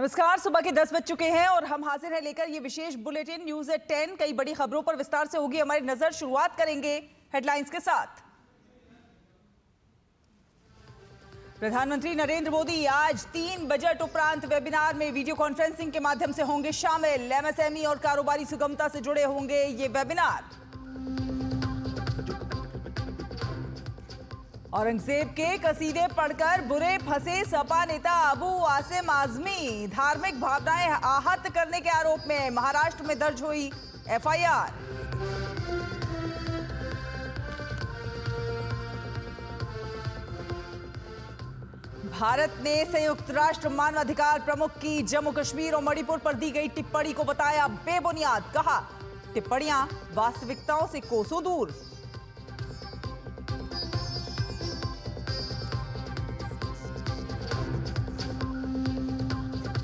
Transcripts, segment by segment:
नमस्कार। सुबह के 10 बज चुके हैं और हम हाजिर हैं लेकर ये विशेष बुलेटिन न्यूज एट 10। कई बड़ी खबरों पर विस्तार से होगी हमारी नजर। शुरुआत करेंगे हेडलाइंस के साथ। प्रधानमंत्री नरेंद्र मोदी आज 3 बजट उपरांत वेबिनार में वीडियो कॉन्फ्रेंसिंग के माध्यम से होंगे शामिल। एमएसएमई और कारोबारी सुगमता से जुड़े होंगे ये वेबिनार। औरंगजेब के कसीदे पढ़कर बुरे फंसे सपा नेता अबू आसिम आजमी। धार्मिक भावनाएं आहत करने के आरोप में महाराष्ट्र में दर्ज हुई एफआईआर। भारत ने संयुक्त राष्ट्र मानवाधिकार प्रमुख की जम्मू कश्मीर और मणिपुर पर दी गई टिप्पणी को बताया बेबुनियाद। कहा टिप्पणियां वास्तविकताओं से कोसों दूर।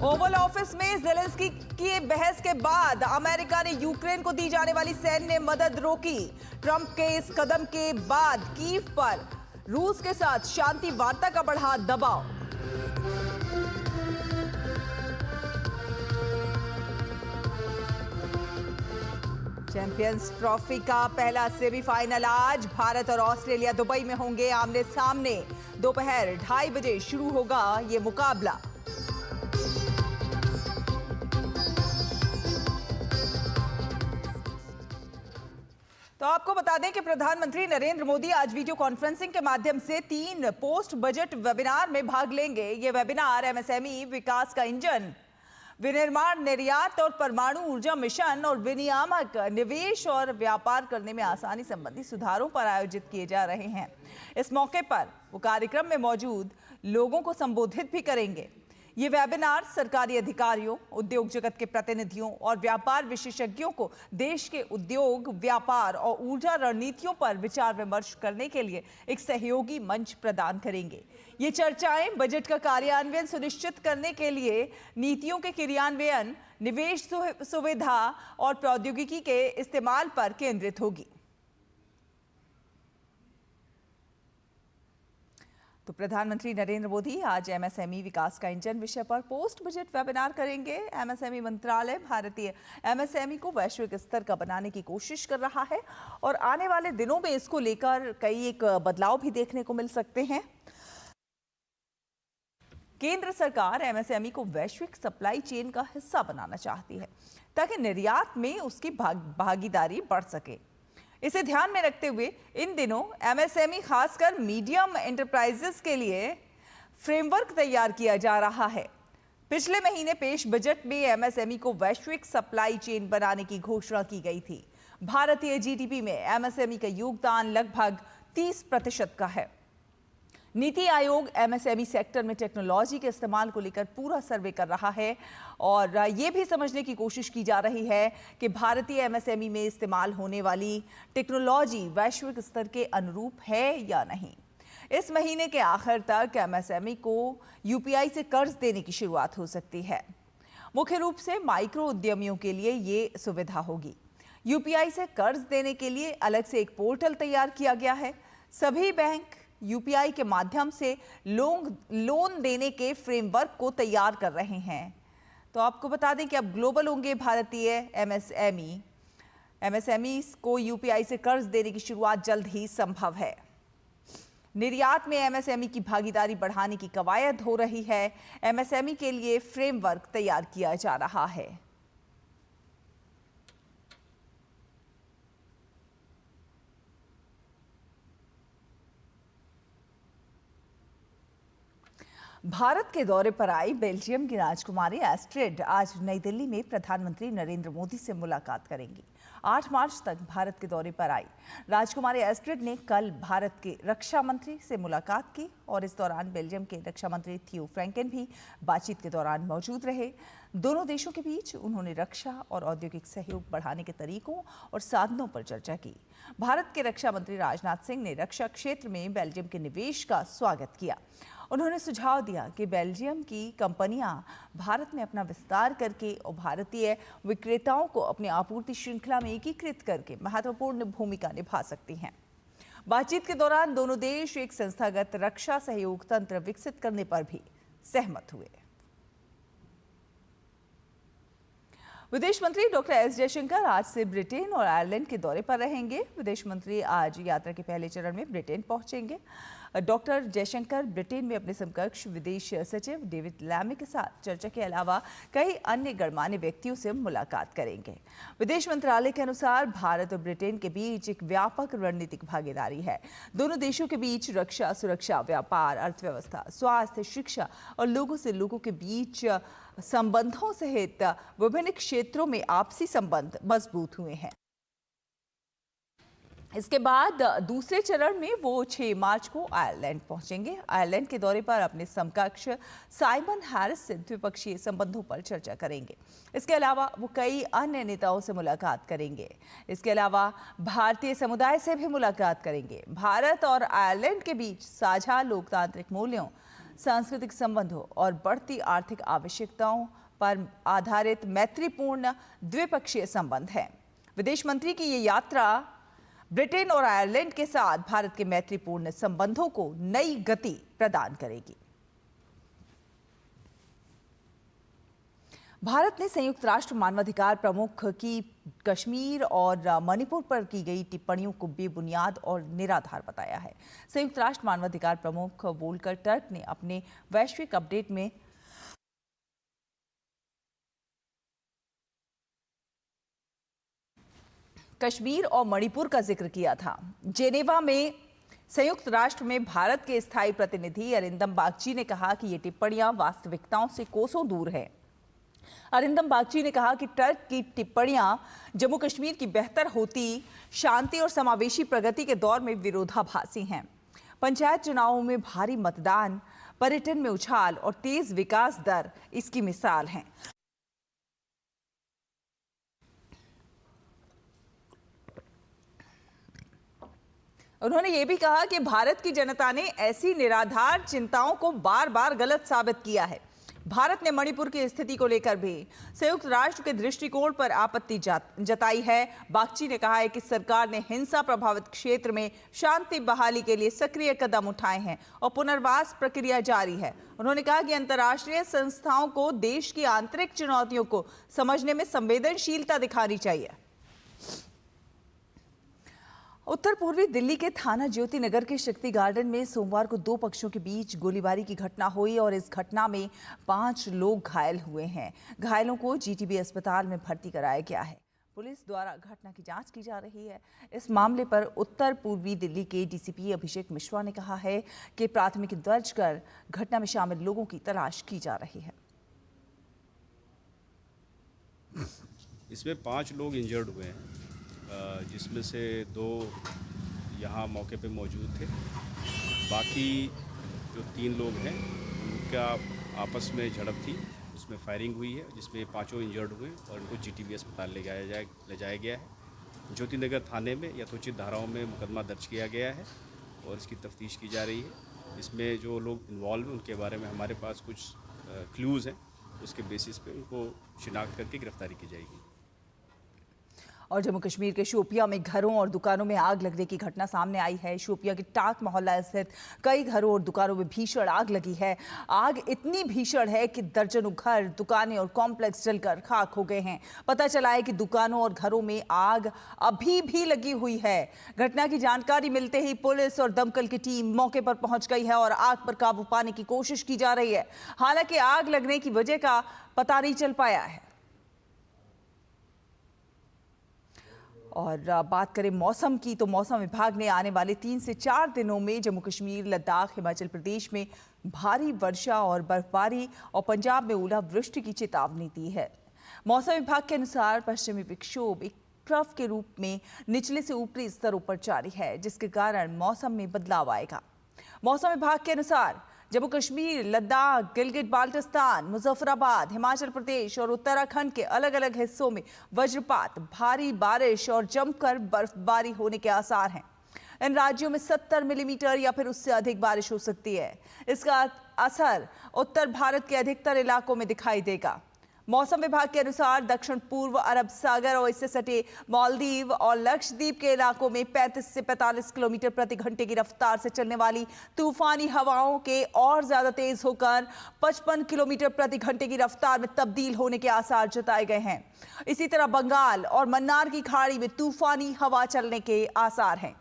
ओवल ऑफिस में ज़ेलेंस्की की बहस के बाद अमेरिका ने यूक्रेन को दी जाने वाली सैन्य मदद रोकी। ट्रंप के इस कदम के बाद कीव पर रूस के साथ शांति वार्ता का बढ़ा दबाव। चैंपियंस ट्रॉफी का पहला सेमीफाइनल आज। भारत और ऑस्ट्रेलिया दुबई में होंगे आमने सामने। दोपहर 2:30 बजे शुरू होगा ये मुकाबला। तो आपको बता दें कि प्रधानमंत्री नरेंद्र मोदी आज वीडियो कॉन्फ्रेंसिंग के माध्यम से 3 पोस्ट बजट वेबिनार में भाग लेंगे। ये वेबिनार एमएसएमई विकास का इंजन, विनिर्माण, निर्यात और परमाणु ऊर्जा मिशन और विनियामक, निवेश और व्यापार करने में आसानी संबंधी सुधारों पर आयोजित किए जा रहे हैं। इस मौके पर वो कार्यक्रम में मौजूद लोगों को संबोधित भी करेंगे। ये वेबिनार सरकारी अधिकारियों, उद्योग जगत के प्रतिनिधियों और व्यापार विशेषज्ञों को देश के उद्योग, व्यापार और ऊर्जा रणनीतियों पर विचार विमर्श करने के लिए एक सहयोगी मंच प्रदान करेंगे। ये चर्चाएं बजट का कार्यान्वयन सुनिश्चित करने के लिए नीतियों के क्रियान्वयन, निवेश सुविधा और प्रौद्योगिकी के इस्तेमाल पर केंद्रित होगी। तो प्रधानमंत्री नरेंद्र मोदी आज एमएसएमई विकास का इंजन विषय पर पोस्ट बजट वेबिनार करेंगे। एमएसएमई मंत्रालय भारतीय एमएसएमई को वैश्विक स्तर का बनाने की कोशिश कर रहा है और आने वाले दिनों में इसको लेकर कई एक बदलाव भी देखने को मिल सकते हैं। केंद्र सरकार एमएसएमई को वैश्विक सप्लाई चेन का हिस्सा बनाना चाहती है ताकि निर्यात में उसकी भागीदारी बढ़ सके। इसे ध्यान में रखते हुए इन दिनों एमएसएमई खासकर मीडियम एंटरप्राइजेस के लिए फ्रेमवर्क तैयार किया जा रहा है। पिछले महीने पेश बजट में एमएसएमई को वैश्विक सप्लाई चेन बनाने की घोषणा की गई थी। भारतीय जीडीपी में एमएसएमई का योगदान लगभग 30% का है। नीति आयोग एमएसएमई सेक्टर में टेक्नोलॉजी के इस्तेमाल को लेकर पूरा सर्वे कर रहा है और ये भी समझने की कोशिश की जा रही है कि भारतीय एमएसएमई में इस्तेमाल होने वाली टेक्नोलॉजी वैश्विक स्तर के अनुरूप है या नहीं। इस महीने के आखिर तक एमएसएमई को यूपीआई से कर्ज देने की शुरुआत हो सकती है। मुख्य रूप से माइक्रो उद्यमियों के लिए ये सुविधा होगी। यूपीआई से कर्ज देने के लिए अलग से एक पोर्टल तैयार किया गया है। सभी बैंक यूपीआई के माध्यम से लोन देने के फ्रेमवर्क को तैयार कर रहे हैं। तो आपको बता दें कि अब ग्लोबल होंगे भारतीय एमएसएमई को यूपीआई से कर्ज देने की शुरुआत जल्द ही संभव है। निर्यात में एमएसएमई की भागीदारी बढ़ाने की कवायद हो रही है। एमएसएमई के लिए फ्रेमवर्क तैयार किया जा रहा है। भारत के दौरे पर आई बेल्जियम की राजकुमारी एस्ट्रिड आज नई दिल्ली में प्रधानमंत्री नरेंद्र मोदी से मुलाकात करेंगी। 8 मार्च तक भारत के दौरे पर आई राजकुमारी एस्ट्रिड ने कल भारत के रक्षा मंत्री से मुलाकात की और इस दौरान बेल्जियम के रक्षा मंत्री थियो फ्रैंकेन भी बातचीत के दौरान मौजूद रहे। दोनों देशों के बीच उन्होंने रक्षा और औद्योगिक सहयोग बढ़ाने के तरीकों और साधनों पर चर्चा की। भारत के रक्षा मंत्री राजनाथ सिंह ने रक्षा क्षेत्र में बेल्जियम के निवेश का स्वागत किया। उन्होंने सुझाव दिया कि बेल्जियम की कंपनियां भारत में अपना विस्तार करके और भारतीय विक्रेताओं को अपनी आपूर्ति श्रृंखला में एकीकृत करके महत्वपूर्ण भूमिका निभा सकती हैं। बातचीत के दौरान दोनों देश एक संस्थागत रक्षा सहयोग तंत्र विकसित करने पर भी सहमत हुए। विदेश मंत्री डॉक्टर एस जयशंकर आज से ब्रिटेन और आयरलैंड के दौरे पर रहेंगे। विदेश मंत्री आज यात्रा के पहले चरण में ब्रिटेन पहुंचेंगे। डॉक्टर जयशंकर ब्रिटेन में अपने समकक्ष विदेश सचिव डेविड लैमी के साथ चर्चा के अलावा कई अन्य गणमान्य व्यक्तियों से मुलाकात करेंगे। विदेश मंत्रालय के अनुसार भारत और ब्रिटेन के बीच एक व्यापक रणनीतिक भागीदारी है। दोनों देशों के बीच रक्षा, सुरक्षा, व्यापार, अर्थव्यवस्था, स्वास्थ्य, शिक्षा और लोगों से लोगों के बीच संबंधों सहित विभिन्न क्षेत्रों में आपसी संबंध मजबूत हुए हैं। इसके बाद दूसरे चरण में वो 6 मार्च को आयरलैंड पहुंचेंगे। आयरलैंड के दौरे पर अपने समकक्ष साइमन हैरिस से द्विपक्षीय संबंधों पर चर्चा करेंगे। इसके अलावा वो कई अन्य नेताओं से मुलाकात करेंगे। इसके अलावा भारतीय समुदाय से भी मुलाकात करेंगे। भारत और आयरलैंड के बीच साझा लोकतांत्रिक मूल्यों, सांस्कृतिक संबंधों और बढ़ती आर्थिक आवश्यकताओं पर आधारित मैत्रीपूर्ण द्विपक्षीय संबंध हैं। विदेश मंत्री की ये यात्रा ब्रिटेन और आयरलैंड के साथ भारत के मैत्रीपूर्ण संबंधों को नई गति प्रदान करेगी। भारत ने संयुक्त राष्ट्र मानवाधिकार प्रमुख की कश्मीर और मणिपुर पर की गई टिप्पणियों को बेबुनियाद और निराधार बताया है। संयुक्त राष्ट्र मानवाधिकार प्रमुख वोल्कर टर्क ने अपने वैश्विक अपडेट में कश्मीर और मणिपुर का जिक्र किया था। जेनेवा में संयुक्त राष्ट्र में भारत के स्थायी प्रतिनिधि अरिंदम बागची ने कहा कि ये टिप्पणियां वास्तविकताओं से कोसों दूर हैं। अरिंदम बागची ने कहा कि टर्क की टिप्पणियां जम्मू कश्मीर की बेहतर होती शांति और समावेशी प्रगति के दौर में विरोधाभासी हैं। पंचायत चुनावों में भारी मतदान, पर्यटन में उछाल और तेज विकास दर इसकी मिसाल हैं। उन्होंने ये भी कहा कि भारत की जनता ने ऐसी निराधार चिंताओं को बार बार गलत साबित किया है। भारत ने मणिपुर की स्थिति को लेकर भी संयुक्त राष्ट्र के दृष्टिकोण पर आपत्ति जताई है। बागची ने कहा है कि सरकार ने हिंसा प्रभावित क्षेत्र में शांति बहाली के लिए सक्रिय कदम उठाए हैं और पुनर्वास प्रक्रिया जारी है। उन्होंने कहा कि अंतर्राष्ट्रीय संस्थाओं को देश की आंतरिक चुनौतियों को समझने में संवेदनशीलता दिखानी चाहिए। उत्तर पूर्वी दिल्ली के थाना ज्योति नगर के शक्ति गार्डन में सोमवार को 2 पक्षों के बीच गोलीबारी की घटना हुई और इस घटना में 5 लोग घायल हुए हैं। घायलों को जीटीबी अस्पताल में भर्ती कराया गया है। पुलिस द्वारा घटना की जांच की जा रही है। इस मामले पर उत्तर पूर्वी दिल्ली के डीसीपी अभिषेक मिश्रा ने कहा है कि प्राथमिकी दर्ज कर घटना में शामिल लोगों की तलाश की जा रही है। इसमें 5 लोग इंजर्ड हुए हैं, जिसमें से 2 यहाँ मौके पे मौजूद थे। बाकी जो 3 लोग हैं उनका आपस में झड़प थी, उसमें फायरिंग हुई है, जिसमें 5 इंजर्ड हुए और उनको जीटीबी अस्पताल ले जाया गया है। ज्योति नगर थाने में यथोचित धाराओं में मुकदमा दर्ज किया गया है और इसकी तफ्तीश की जा रही है। इसमें जो लोग इन्वॉल्व हैं उनके बारे में हमारे पास कुछ क्लूज़ हैं, उसके बेसिस पे उनको शिनाख्त करके गिरफ्तारी की जाएगी। और जम्मू कश्मीर के शोपियां में घरों और दुकानों में आग लगने की घटना सामने आई है। शोपियां के टाक मोहल्ला स्थित कई घरों और दुकानों में भीषण आग लगी है। आग इतनी भीषण है कि दर्जनों घर, दुकानें और कॉम्प्लेक्स जलकर खाक हो गए हैं। पता चला है कि दुकानों और घरों में आग अभी भी लगी हुई है। घटना की जानकारी मिलते ही पुलिस और दमकल की टीम मौके पर पहुंच गई है और आग पर काबू पाने की कोशिश की जा रही है। हालांकि आग लगने की वजह का पता नहीं चल पाया है। और बात करें मौसम की, तो मौसम विभाग ने आने वाले 3 से 4 दिनों में जम्मू कश्मीर, लद्दाख, हिमाचल प्रदेश में भारी वर्षा और बर्फबारी और पंजाब में ओलावृष्टि की चेतावनी दी है। मौसम विभाग के अनुसार पश्चिमी विक्षोभ एक ट्रफ के रूप में निचले से ऊपरी स्तरों पर जारी है, जिसके कारण मौसम में बदलाव आएगा। मौसम विभाग के अनुसार जम्मू कश्मीर, लद्दाख, गिलगित बाल्टिस्तान, मुजफ्फराबाद, हिमाचल प्रदेश और उत्तराखंड के अलग अलग हिस्सों में वज्रपात, भारी बारिश और जमकर बर्फबारी होने के आसार हैं। इन राज्यों में 70 मिलीमीटर या फिर उससे अधिक बारिश हो सकती है। इसका असर उत्तर भारत के अधिकतर इलाकों में दिखाई देगा। मौसम विभाग के अनुसार दक्षिण पूर्व अरब सागर और इससे सटे मालदीव और लक्षद्वीप के इलाकों में 35 से 45 किलोमीटर प्रति घंटे की रफ्तार से चलने वाली तूफानी हवाओं के और ज्यादा तेज होकर 55 किलोमीटर प्रति घंटे की रफ्तार में तब्दील होने के आसार जताए गए हैं। इसी तरह बंगाल और मन्नार की खाड़ी में तूफानी हवा चलने के आसार हैं।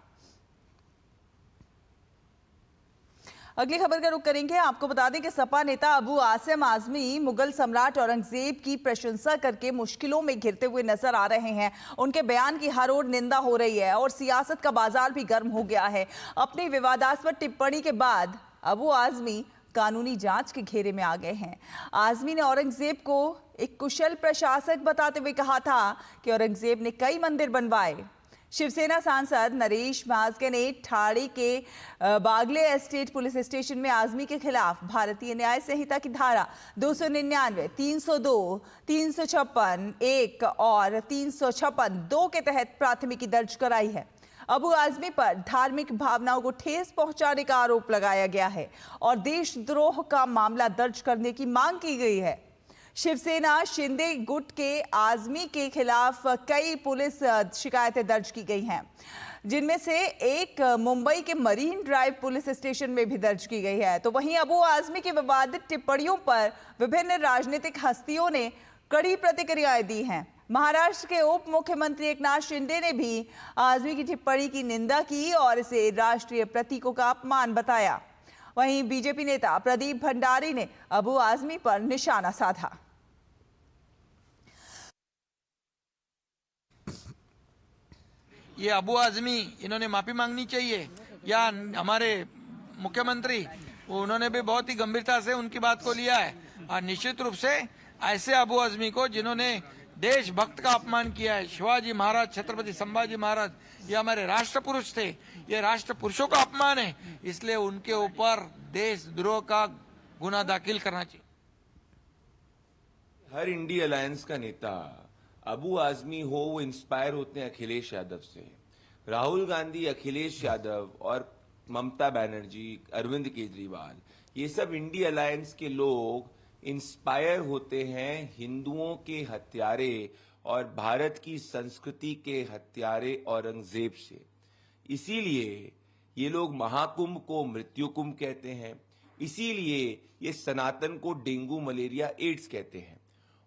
अगली खबर का रुख करेंगे। आपको बता दें कि सपा नेता अबू आसिम आजमी मुगल सम्राट औरंगजेब की प्रशंसा करके मुश्किलों में घिरते हुए नजर आ रहे हैं। उनके बयान की हर ओर निंदा हो रही है और सियासत का बाजार भी गर्म हो गया है। अपनी विवादास्पद टिप्पणी के बाद अबू आजमी कानूनी जांच के घेरे में आ गए हैं। आजमी ने औरंगजेब को एक कुशल प्रशासक बताते हुए कहा था कि औरंगजेब ने कई मंदिर बनवाए। शिवसेना सांसद नरेश भास्कर ने ठाणे के बागले एस्टेट पुलिस स्टेशन में आजमी के खिलाफ भारतीय न्याय संहिता की धारा 299, 302, 356, 1 और 356, 2 के तहत प्राथमिकी दर्ज कराई है। अबू आजमी पर धार्मिक भावनाओं को ठेस पहुंचाने का आरोप लगाया गया है और देशद्रोह का मामला दर्ज करने की मांग की गई है। शिवसेना शिंदे गुट के आजमी के खिलाफ कई पुलिस शिकायतें दर्ज की गई हैं, जिनमें से एक मुंबई के मरीन ड्राइव पुलिस स्टेशन में भी दर्ज की गई है। तो वहीं अबू आजमी की विवादित टिप्पणियों पर विभिन्न राजनीतिक हस्तियों ने कड़ी प्रतिक्रियाएं दी हैं। महाराष्ट्र के उप मुख्यमंत्री एकनाथ शिंदे ने भी आजमी की टिप्पणी की निंदा की और इसे राष्ट्रीय प्रतीकों का अपमान बताया। वहीं बीजेपी नेता प्रदीप भंडारी ने अबू आजमी पर निशाना साधा। ये अबू आजमी, इन्होंने माफी मांगनी चाहिए, या हमारे मुख्यमंत्री उन्होंने भी बहुत ही गंभीरता से उनकी बात को लिया है। और निश्चित रूप से ऐसे अबू आजमी को जिन्होंने देशभक्त का अपमान किया है, शिवाजी महाराज, छत्रपति संभाजी महाराज, ये हमारे राष्ट्र पुरुष थे, ये राष्ट्र पुरुषों का अपमान है, इसलिए उनके ऊपर देशद्रोह का गुना दाखिल करना चाहिए। हर इंडी अलायंस का नेता अबू आजमी हो, वो इंस्पायर होते हैं अखिलेश यादव से। राहुल गांधी, अखिलेश यादव और ममता बनर्जी, अरविंद केजरीवाल, ये सब इंडी अलायंस के लोग इंस्पायर होते हैं हिंदुओं के हत्यारे और भारत की संस्कृति के हत्यारे औरंगजेब से। इसीलिए ये लोग महाकुंभ को मृत्यु कुंभ कहते हैं, इसीलिए ये सनातन को डेंगू, मलेरिया, एड्स कहते हैं।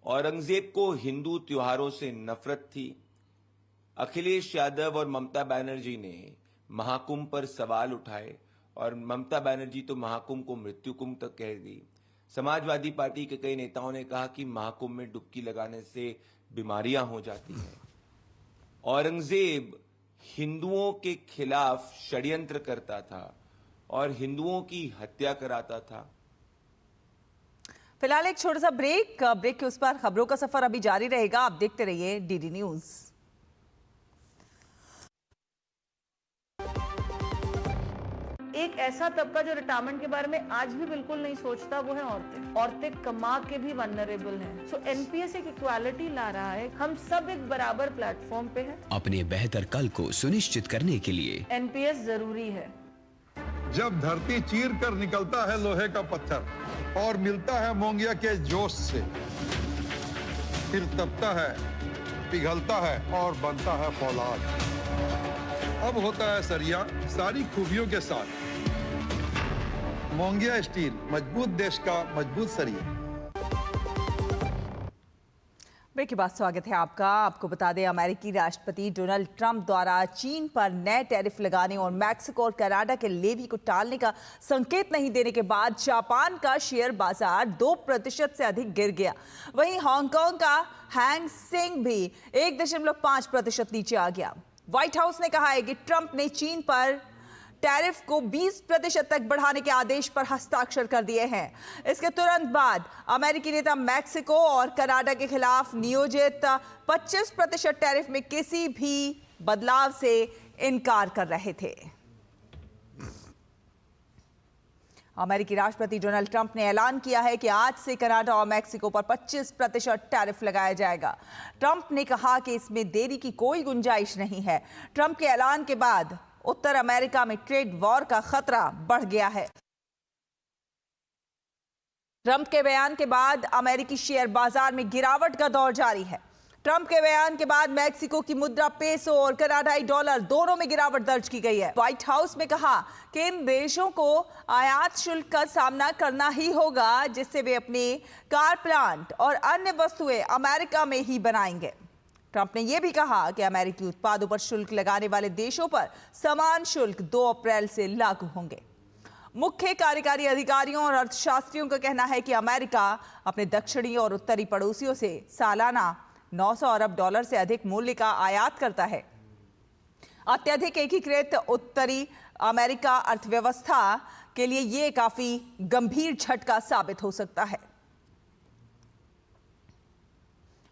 औरंगजेब को हिंदू त्योहारों से नफरत थी। अखिलेश यादव और ममता बनर्जी ने महाकुंभ पर सवाल उठाए और ममता बनर्जी तो महाकुंभ को मृत्यु कुंभ तक कह दी। समाजवादी पार्टी के कई नेताओं ने कहा कि महाकुंभ में डुबकी लगाने से बीमारियां हो जाती हैं। औरंगजेब हिंदुओं के खिलाफ षड्यंत्र करता था और हिंदुओं की हत्या कराता था। फिलहाल एक छोटा सा ब्रेक के उस पर खबरों का सफर अभी जारी रहेगा। आप देखते रहिए डीडी न्यूज। एक ऐसा तबका जो रिटायरमेंट के बारे में आज भी बिल्कुल नहीं सोचता, वो है औरतें। औरतें कमा के भी वल्नरेबल हैं। सो एनपीएस एक इक्वालिटी ला रहा है। हम सब एक बराबर प्लेटफॉर्म पे हैं। अपने बेहतर कल को सुनिश्चित करने के लिए एनपीएस जरूरी है। जब धरती चीर कर निकलता है लोहे का पत्थर और मिलता है मोंगिया के जोश से, फिर तपता है, पिघलता है और बनता है फौलाद। अब होता है सरिया सारी खूबियों के साथ। मोंगिया स्टील, मजबूत देश का मजबूत सरिया। ब्रेक के बाद स्वागत है आपका। आपको बता दें, अमेरिकी राष्ट्रपति डोनाल्ड ट्रंप द्वारा चीन पर नए टैरिफ लगाने और मैक्सिको और कनाडा के लेवी को टालने का संकेत नहीं देने के बाद जापान का शेयर बाजार 2% से अधिक गिर गया। वहीं हांगकांग का हैंग सेंग भी 1.5% नीचे आ गया। व्हाइट हाउस ने कहा है कि ट्रंप ने चीन पर टैरिफ को 20% तक बढ़ाने के आदेश पर हस्ताक्षर कर दिए हैं। इसके तुरंत बाद अमेरिकी नेता मैक्सिको और कनाडा के खिलाफ नियोजित 25% टैरिफ में किसी भी बदलाव से इनकार कर रहे थे। अमेरिकी राष्ट्रपति डोनाल्ड ट्रंप ने ऐलान किया है कि आज से कनाडा और मैक्सिको पर 25% टैरिफ लगाया जाएगा। ट्रंप ने कहा कि इसमें देरी की कोई गुंजाइश नहीं है। ट्रंप के ऐलान के बाद उत्तर अमेरिका में ट्रेड वॉर का खतरा बढ़ गया है। ट्रंप के बयान के बाद अमेरिकी शेयर बाजार में गिरावट का दौर जारी है। ट्रंप के बयान के बाद मैक्सिको की मुद्रा पेसो और कनाडाई डॉलर दोनों में गिरावट दर्ज की गई है। व्हाइट हाउस में कहा कि इन देशों को आयात शुल्क का सामना करना ही होगा, जिससे वे अपने कार प्लांट और अन्य वस्तुएं अमेरिका में ही बनाएंगे। ट्रंप ने यह भी कहा कि अमेरिकी उत्पादों पर शुल्क लगाने वाले देशों पर समान शुल्क 2 अप्रैल से लागू होंगे। मुख्य कार्यकारी अधिकारियों और अर्थशास्त्रियों का कहना है कि अमेरिका अपने दक्षिणी और उत्तरी पड़ोसियों से सालाना 900 अरब डॉलर से अधिक मूल्य का आयात करता है। अत्यधिक एकीकृत उत्तरी अमेरिका अर्थव्यवस्था के लिए यह काफी गंभीर झटका साबित हो सकता है।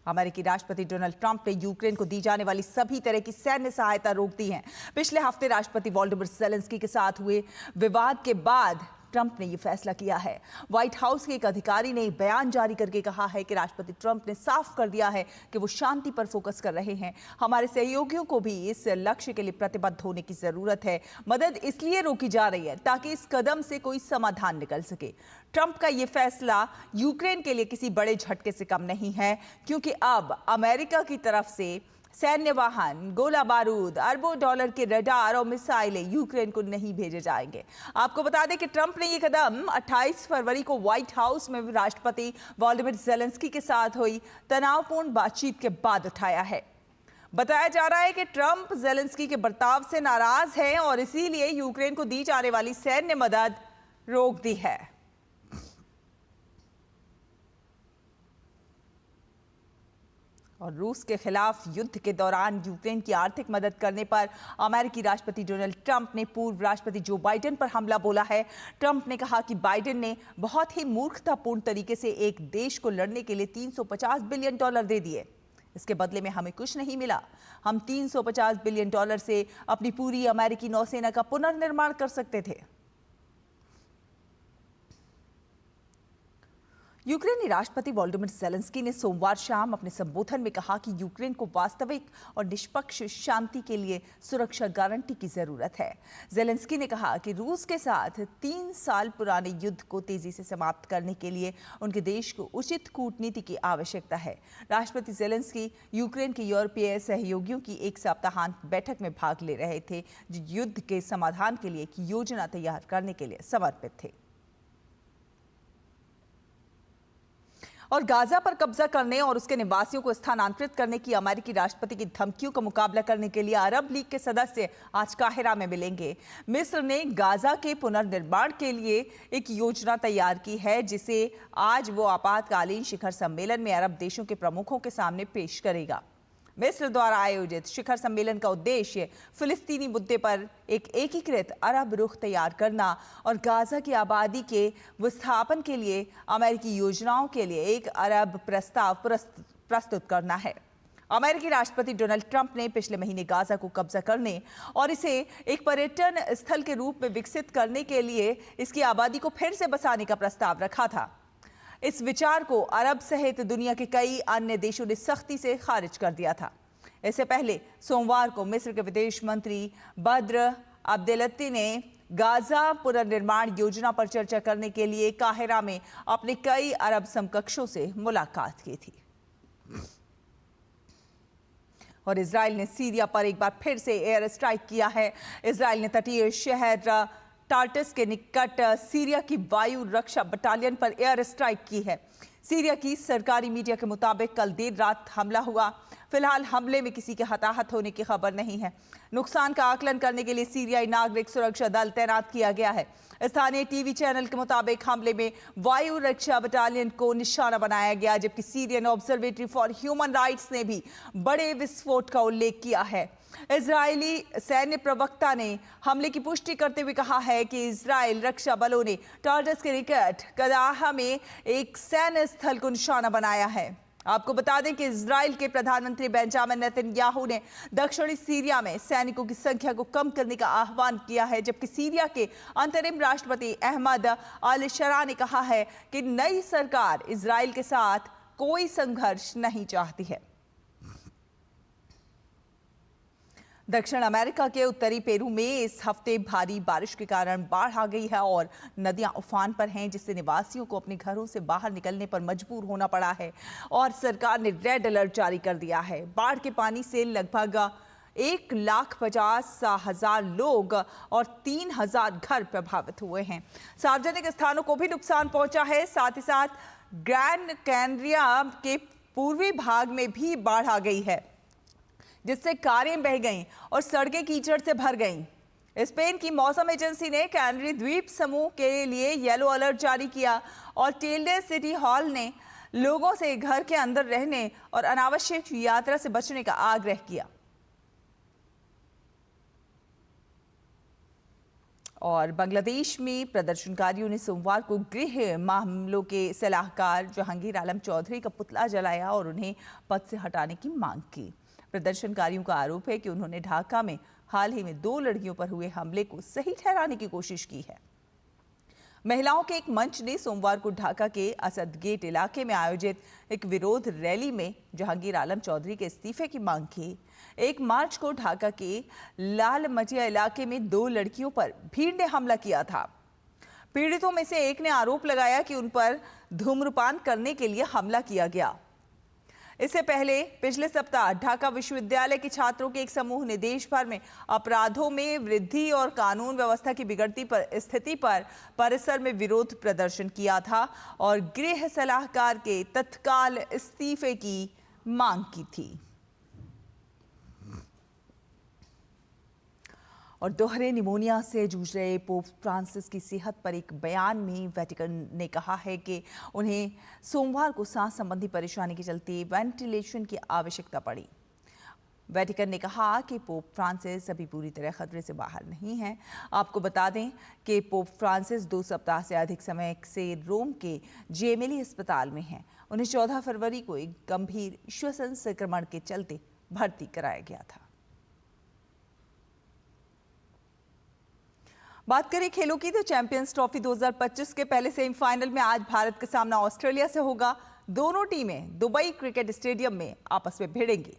अमेरिकी राष्ट्रपति डोनाल्ड ट्रंप ने यूक्रेन को दी जाने वाली सभी तरह की सैन्य सहायता रोक दी है। पिछले हफ्ते राष्ट्रपति वोलोदिमीर ज़ेलेंस्की के साथ हुए विवाद के बाद ट्रंप ने यह फैसला किया है। व्हाइट हाउस के एक अधिकारी ने बयान जारी करके कहा है कि राष्ट्रपति ट्रंप ने साफ कर दिया है कि वो शांति पर फोकस कर रहे हैं। हमारे सहयोगियों को भी इस लक्ष्य के लिए प्रतिबद्ध होने की जरूरत है। मदद इसलिए रोकी जा रही है ताकि इस कदम से कोई समाधान निकल सके। ट्रंप का यह फैसला यूक्रेन के लिए किसी बड़े झटके से कम नहीं है, क्योंकि अब अमेरिका की तरफ से सैन्य वाहन, गोला बारूद, अरबों डॉलर के रडार और मिसाइलें यूक्रेन को नहीं भेजे जाएंगे। आपको बता दें कि ट्रंप ने यह कदम 28 फरवरी को व्हाइट हाउस में राष्ट्रपति वोलोदिमीर ज़ेलेंस्की के साथ हुई तनावपूर्ण बातचीत के बाद उठाया है। बताया जा रहा है कि ट्रंप ज़ेलेंस्की के बर्ताव से नाराज हैं और इसीलिए यूक्रेन को दी जाने वाली सैन्य मदद रोक दी है। और रूस के खिलाफ युद्ध के दौरान यूक्रेन की आर्थिक मदद करने पर अमेरिकी राष्ट्रपति डोनाल्ड ट्रंप ने पूर्व राष्ट्रपति जो बाइडेन पर हमला बोला है। ट्रंप ने कहा कि बाइडेन ने बहुत ही मूर्खतापूर्ण तरीके से एक देश को लड़ने के लिए 350 बिलियन डॉलर दे दिए। इसके बदले में हमें कुछ नहीं मिला। हम 350 बिलियन डॉलर से अपनी पूरी अमेरिकी नौसेना का पुनर्निर्माण कर सकते थे। यूक्रेनी राष्ट्रपति वोलोदिमीर ज़ेलेंस्की ने सोमवार शाम अपने संबोधन में कहा कि यूक्रेन को वास्तविक और निष्पक्ष शांति के लिए सुरक्षा गारंटी की जरूरत है। ज़ेलेंस्की ने कहा कि रूस के साथ 3 साल पुराने युद्ध को तेजी से समाप्त करने के लिए उनके देश को उचित कूटनीति की आवश्यकता है। राष्ट्रपति ज़ेलेंस्की यूक्रेन के यूरोपीय सहयोगियों की एक सप्ताहांत बैठक में भाग ले रहे थे, जो युद्ध के समाधान के लिए एक योजना तैयार करने के लिए समर्पित थे। और गाजा पर कब्जा करने और उसके निवासियों को स्थानांतरित करने की अमेरिकी राष्ट्रपति की धमकियों का मुकाबला करने के लिए अरब लीग के सदस्य आज काहिरा में मिलेंगे। मिस्र ने गाजा के पुनर्निर्माण के लिए एक योजना तैयार की है, जिसे आज वो आपातकालीन शिखर सम्मेलन में अरब देशों के प्रमुखों के सामने पेश करेगा। मिस्र द्वारा आयोजित शिखर सम्मेलन का उद्देश्य फिलिस्तीनी मुद्दे पर एक एकीकृत अरब रुख तैयार करना और गाजा की आबादी के विस्थापन के लिए अमेरिकी योजनाओं के लिए एक अरब प्रस्ताव प्रस्तुत करना है। अमेरिकी राष्ट्रपति डोनाल्ड ट्रंप ने पिछले महीने गाजा को कब्जा करने और इसे एक पर्यटन स्थल के रूप में विकसित करने के लिए इसकी आबादी को फिर से बसाने का प्रस्ताव रखा था। इस विचार को अरब सहित दुनिया के कई अन्य देशों ने सख्ती से खारिज कर दिया था। इससे पहले सोमवार को मिस्र के विदेश मंत्री बद्र अब्देलत्ती ने गाजा पुनर्निर्माण योजना पर चर्चा करने के लिए काहिरा में अपने कई अरब समकक्षों से मुलाकात की थी। और इजराइल ने सीरिया पर एक बार फिर से एयर स्ट्राइक किया है। इजराइल ने तटीय शहर टार्टस के निकट सीरिया की वायु रक्षा बटालियन पर एयर स्ट्राइक की है। सीरिया की सरकारी मीडिया के मुताबिक कल देर रात हमला हुआ। फिलहाल हमले में किसी के हताहत होने की खबर नहीं है। नुकसान का आकलन करने के लिए सीरियाई नागरिक सुरक्षा दल तैनात किया गया है। स्थानीय टीवी चैनल के मुताबिक हमले में वायु रक्षा बटालियन को निशाना बनाया गया, जबकि Syrian observatory for human rights ने भी बड़े विस्फोट का उल्लेख किया है। इजरायली सैन्य प्रवक्ता ने हमले की पुष्टि करते हुए कहा है कि इजरायल रक्षा बलों ने टार्टस के निकट कदाहा में एक सैन्य स्थल को निशाना बनाया है। आपको बता दें कि इजराइल के प्रधानमंत्री बेंजामिन नेतन्याहू ने दक्षिणी सीरिया में सैनिकों की संख्या को कम करने का आह्वान किया है, जबकि सीरिया के अंतरिम राष्ट्रपति अहमद अल शरा ने कहा है कि नई सरकार इजराइल के साथ कोई संघर्ष नहीं चाहती है। दक्षिण अमेरिका के उत्तरी पेरू में इस हफ्ते भारी बारिश के कारण बाढ़ आ गई है और नदियां उफान पर हैं, जिससे निवासियों को अपने घरों से बाहर निकलने पर मजबूर होना पड़ा है और सरकार ने रेड अलर्ट जारी कर दिया है। बाढ़ के पानी से लगभग 1,50,000 लोग और 3,000 घर प्रभावित हुए हैं। सार्वजनिक स्थानों को भी नुकसान पहुंचा है। साथ ही साथ ग्रैंड कैनरिया के पूर्वी भाग में भी बाढ़ आ गई है, जिससे कारें बह गईं और सड़कें कीचड़ से भर गईं। स्पेन की मौसम एजेंसी ने कैनरी द्वीप समूह के लिए येलो अलर्ट जारी किया और टेल्डे सिटी हॉल ने लोगों से घर के अंदर रहने और अनावश्यक यात्रा से बचने का आग्रह किया। और बांग्लादेश में प्रदर्शनकारियों ने सोमवार को गृह मामलों के सलाहकार जहांगीर आलम चौधरी का पुतला जलाया और उन्हें पद से हटाने की मांग की। प्रदर्शनकारियों का आरोप है कि उन्होंने ढाका में हाल ही में 2 लड़कियों पर हुए हमले को सही ठहराने की कोशिश की है। महिलाओं के एक मंच ने सोमवार को ढाका के असद गेट इलाके में आयोजित एक विरोध रैली में जहांगीर आलम चौधरी के इस्तीफे की मांग की। एक मार्च को ढाका के लाल मटिया इलाके में 2 लड़कियों पर भीड़ ने हमला किया था। पीड़ितों में से एक ने आरोप लगाया कि उन पर धूम्रपान करने के लिए हमला किया गया। इससे पहले पिछले सप्ताह ढाका विश्वविद्यालय के छात्रों के एक समूह ने देश भर में अपराधों में वृद्धि और कानून व्यवस्था की बिगड़ती स्थिति पर परिसर में विरोध प्रदर्शन किया था और गृह सलाहकार के तत्काल इस्तीफे की मांग की थी। और दोहरे निमोनिया से जूझ रहे पोप फ्रांसिस की सेहत पर एक बयान में वेटिकन ने कहा है कि उन्हें सोमवार को सांस संबंधी परेशानी के चलते वेंटिलेशन की आवश्यकता पड़ी। वेटिकन ने कहा कि पोप फ्रांसिस अभी पूरी तरह खतरे से बाहर नहीं हैं। आपको बता दें कि पोप फ्रांसिस 2 सप्ताह से अधिक समय से रोम के जेमेली अस्पताल में हैं। उन्हें 14 फरवरी को एक गंभीर श्वसन संक्रमण के चलते भर्ती कराया गया था। बात करें खेलों की तो चैंपियंस ट्रॉफी 2025 के पहले सेमीफाइनल में आज भारत का सामना ऑस्ट्रेलिया से होगा। दोनों टीमें दुबई क्रिकेट स्टेडियम में आपस में भिड़ेंगी।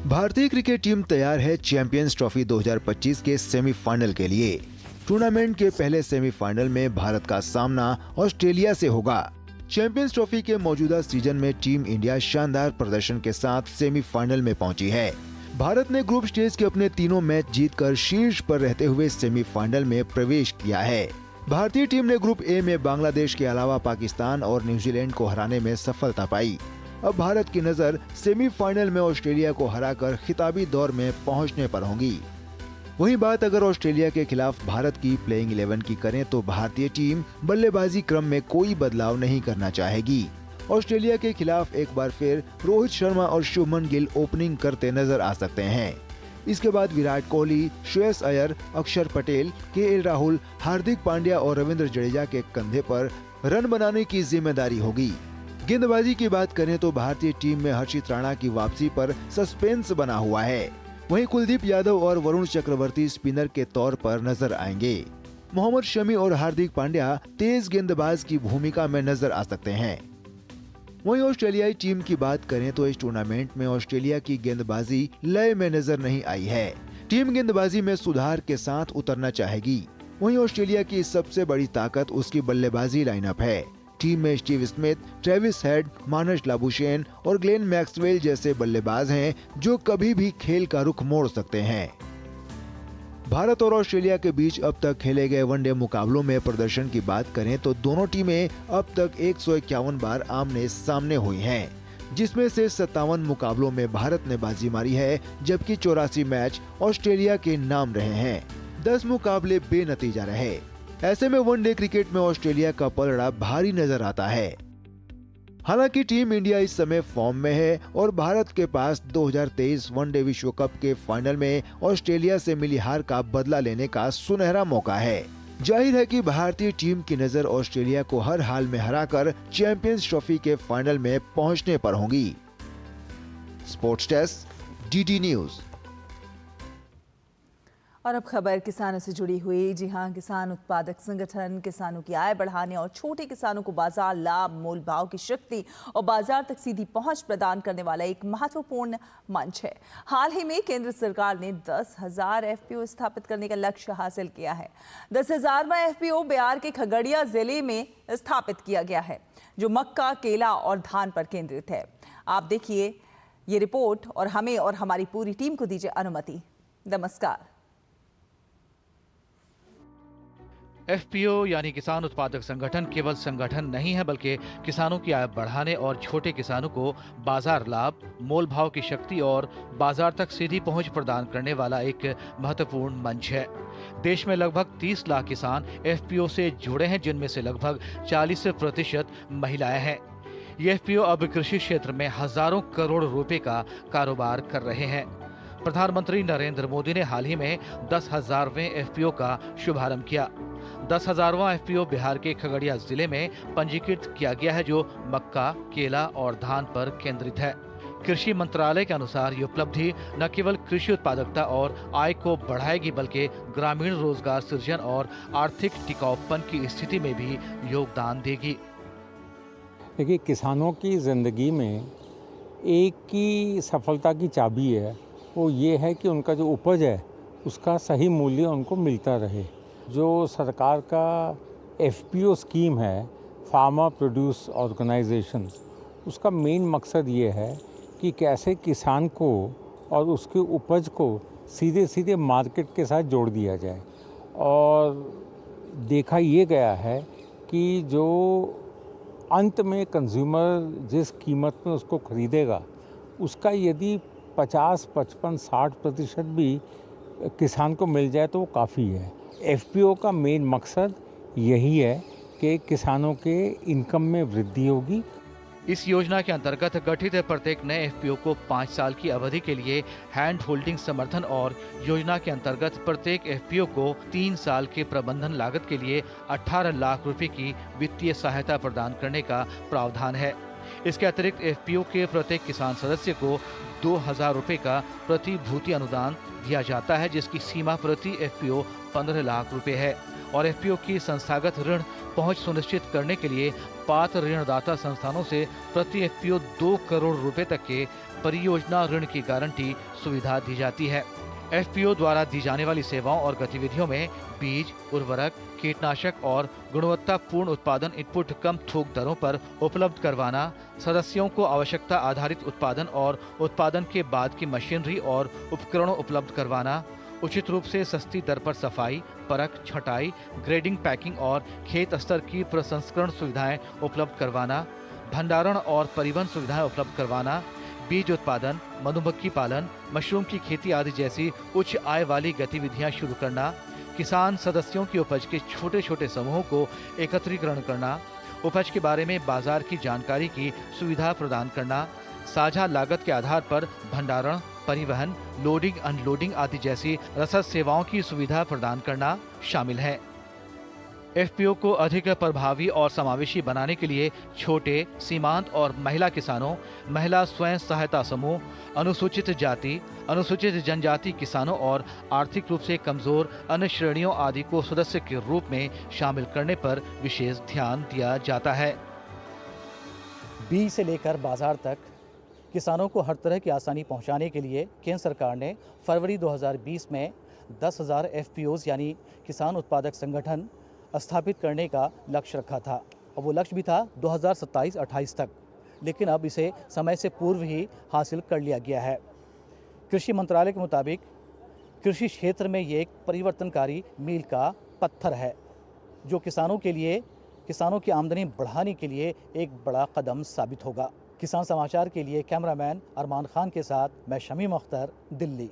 भारतीय क्रिकेट टीम तैयार है चैंपियंस ट्रॉफी 2025 के सेमीफाइनल के लिए। टूर्नामेंट के पहले सेमीफाइनल में भारत का सामना ऑस्ट्रेलिया से होगा। चैंपियंस ट्रॉफी के मौजूदा सीजन में टीम इंडिया शानदार प्रदर्शन के साथ सेमीफाइनल में पहुंची है। भारत ने ग्रुप स्टेज के अपने तीनों मैच जीतकर शीर्ष पर रहते हुए सेमीफाइनल में प्रवेश किया है। भारतीय टीम ने ग्रुप ए में बांग्लादेश के अलावा पाकिस्तान और न्यूजीलैंड को हराने में सफलता पाई। अब भारत की नजर सेमीफाइनल में ऑस्ट्रेलिया को हराकर खिताबी दौर में पहुंचने पर होगी। वहीं बात अगर ऑस्ट्रेलिया के खिलाफ भारत की प्लेइंग 11 की करें तो भारतीय टीम बल्लेबाजी क्रम में कोई बदलाव नहीं करना चाहेगी। ऑस्ट्रेलिया के खिलाफ एक बार फिर रोहित शर्मा और शुभमन गिल ओपनिंग करते नजर आ सकते हैं। इसके बाद विराट कोहली, श्रेयस अय्यर, अक्षर पटेल, केएल राहुल, हार्दिक पांड्या और रविंद्र जडेजा के कंधे पर रन बनाने की जिम्मेदारी होगी। गेंदबाजी की बात करें तो भारतीय टीम में हर्षित राणा की वापसी पर सस्पेंस बना हुआ है। वहीं कुलदीप यादव और वरुण चक्रवर्ती स्पिनर के तौर पर नजर आएंगे। मोहम्मद शमी और हार्दिक पांड्या तेज गेंदबाज की भूमिका में नजर आ सकते हैं। वहीं ऑस्ट्रेलियाई टीम की बात करें तो इस टूर्नामेंट में ऑस्ट्रेलिया की गेंदबाजी लय में नजर नहीं आई है। टीम गेंदबाजी में सुधार के साथ उतरना चाहेगी। वहीं ऑस्ट्रेलिया की सबसे बड़ी ताकत उसकी बल्लेबाजी लाइनअप है। टीम में Steve Smith, Travis head, Marnus Labuschagne और ग्लेन मैक्सवेल जैसे बल्लेबाज हैं जो कभी भी खेल का रुख मोड़ सकते हैं। भारत और ऑस्ट्रेलिया के बीच अब तक खेले गए वनडे मुकाबलों में प्रदर्शन की बात करें तो दोनों टीमें अब तक 151 बार आमने सामने हुई हैं, जिसमें से 57 मुकाबलों में भारत ने बाजी मारी है, जबकि 84 मैच ऑस्ट्रेलिया के नाम रहे हैं। 10 मुकाबले बेनतीजा रहे। ऐसे में वनडे क्रिकेट में ऑस्ट्रेलिया का पलड़ा भारी नजर आता है। हालांकि टीम इंडिया इस समय फॉर्म में है और भारत के पास 2023 वनडे विश्व कप के फाइनल में ऑस्ट्रेलिया से मिली हार का बदला लेने का सुनहरा मौका है। जाहिर है कि भारतीय टीम की नजर ऑस्ट्रेलिया को हर हाल में हराकर चैंपियंस ट्रॉफी के फाइनल में पहुंचने पर होगी। Sports desk, DD news. और अब खबर किसानों से जुड़ी हुई। जी हां, किसान उत्पादक संगठन किसानों की आय बढ़ाने और छोटे किसानों को बाजार लाभ, मोल भाव की शक्ति और बाजार तक सीधी पहुंच प्रदान करने वाला एक महत्वपूर्ण मंच है। हाल ही में केंद्र सरकार ने 10,000 एफपीओ स्थापित करने का लक्ष्य हासिल किया है। 10,000वां एफपीओ बिहार के खगड़िया जिले में स्थापित किया गया है, जो मक्का, केला और धान पर केंद्रित है। आप देखिए ये रिपोर्ट और हमें और हमारी पूरी टीम को दीजिए अनुमति। नमस्कार। एफपीओ यानी किसान उत्पादक संगठन केवल संगठन नहीं है, बल्कि किसानों की आय बढ़ाने और छोटे किसानों को बाजार लाभ, मोल भाव की शक्ति और बाजार तक सीधी पहुंच प्रदान करने वाला एक महत्वपूर्ण मंच है। देश में लगभग 30 लाख किसान एफपीओ से जुड़े हैं, जिनमें से लगभग 40% महिलाएं हैं। ये एफपीओ अब कृषि क्षेत्र में हजारों करोड़ रुपए का कारोबार कर रहे हैं। प्रधानमंत्री नरेंद्र मोदी ने हाल ही में 10,000वें एफपीओ का शुभारंभ किया। 10,000वां एफपीओ बिहार के खगड़िया जिले में पंजीकृत किया गया है, जो मक्का, केला और धान पर केंद्रित है। कृषि मंत्रालय के अनुसार ये उपलब्धि न केवल कृषि उत्पादकता और आय को बढ़ाएगी, बल्कि ग्रामीण रोजगार सृजन और आर्थिक टिकाऊपन की स्थिति में भी योगदान देगी। देखिए, किसानों की ज़िंदगी में एक की सफलता की चाबी है, वो ये है कि उनका जो उपज है उसका सही मूल्य उनको मिलता रहे। जो सरकार का एफपीओ स्कीम है, फार्मर प्रोड्यूस ऑर्गेनाइजेशन, उसका मेन मकसद ये है कि कैसे किसान को और उसके उपज को सीधे सीधे मार्केट के साथ जोड़ दिया जाए। और देखा ये गया है कि जो अंत में कंज्यूमर जिस कीमत में उसको खरीदेगा, उसका यदि 50, 55, 60% भी किसान को मिल जाए तो वो काफ़ी है। एफपीओ का मेन मकसद यही है कि किसानों के इनकम में वृद्धि होगी। इस योजना के अंतर्गत गठित प्रत्येक नए एफपीओ को 5 साल की अवधि के लिए हैंड होल्डिंग समर्थन और योजना के अंतर्गत प्रत्येक एफपीओ को 3 साल के प्रबंधन लागत के लिए 18 लाख रुपए की वित्तीय सहायता प्रदान करने का प्रावधान है। इसके अतिरिक्त एफपीओ के प्रत्येक किसान सदस्य को 2,000 रुपए का प्रतिभूति अनुदान दिया जाता है, जिसकी सीमा प्रति एफपीओ 15 लाख रुपए है। और एफपीओ की संस्थागत ऋण पहुंच सुनिश्चित करने के लिए पात्र ऋणदाता संस्थानों से प्रति एफपीओ 2 करोड़ रुपए तक के परियोजना ऋण की गारंटी सुविधा दी जाती है। एफपीओ द्वारा दी जाने वाली सेवाओं और गतिविधियों में बीज, उर्वरक, कीटनाशक और गुणवत्तापूर्ण उत्पादन इनपुट कम थोक दरों पर उपलब्ध करवाना, सदस्यों को आवश्यकता आधारित उत्पादन और उत्पादन के बाद की मशीनरी और उपकरणों उपलब्ध करवाना, उचित रूप से सस्ती दर पर सफाई, परख, छटाई, ग्रेडिंग, पैकिंग और खेत स्तर की प्रसंस्करण सुविधाएं उपलब्ध करवाना, भंडारण और परिवहन सुविधाएं उपलब्ध करवाना, बीज उत्पादन, मधुमक्खी पालन, मशरूम की खेती आदि जैसी उच्च आय वाली गतिविधियां शुरू करना, किसान सदस्यों की उपज के छोटे छोटे समूहों को एकत्रीकरण करना, उपज के बारे में बाजार की जानकारी की सुविधा प्रदान करना, साझा लागत के आधार पर भंडारण, परिवहन, लोडिंग, अनलोडिंग आदि जैसी रसद सेवाओं की सुविधा प्रदान करना शामिल है। एफपीओ को अधिक प्रभावी और समावेशी बनाने के लिए छोटे, सीमांत और महिला किसानों, महिला स्वयं सहायता समूह, अनुसूचित जाति, अनुसूचित जनजाति किसानों और आर्थिक रूप से कमजोर अन्य श्रेणियों आदि को सदस्य के रूप में शामिल करने पर विशेष ध्यान दिया जाता है। बीज से लेकर बाजार तक किसानों को हर तरह की आसानी पहुंचाने के लिए केंद्र सरकार ने फरवरी 2020 में 10,000 एफपीओज यानी किसान उत्पादक संगठन स्थापित करने का लक्ष्य रखा था, और वो लक्ष्य भी था 2027-28 तक, लेकिन अब इसे समय से पूर्व ही हासिल कर लिया गया है। कृषि मंत्रालय के मुताबिक कृषि क्षेत्र में ये एक परिवर्तनकारी मील का पत्थर है, जो किसानों के लिए, किसानों की आमदनी बढ़ाने के लिए एक बड़ा कदम साबित होगा। किसान समाचार के लिए कैमरामैन अरमान खान के साथ मैं शमीम अख्तर, दिल्ली।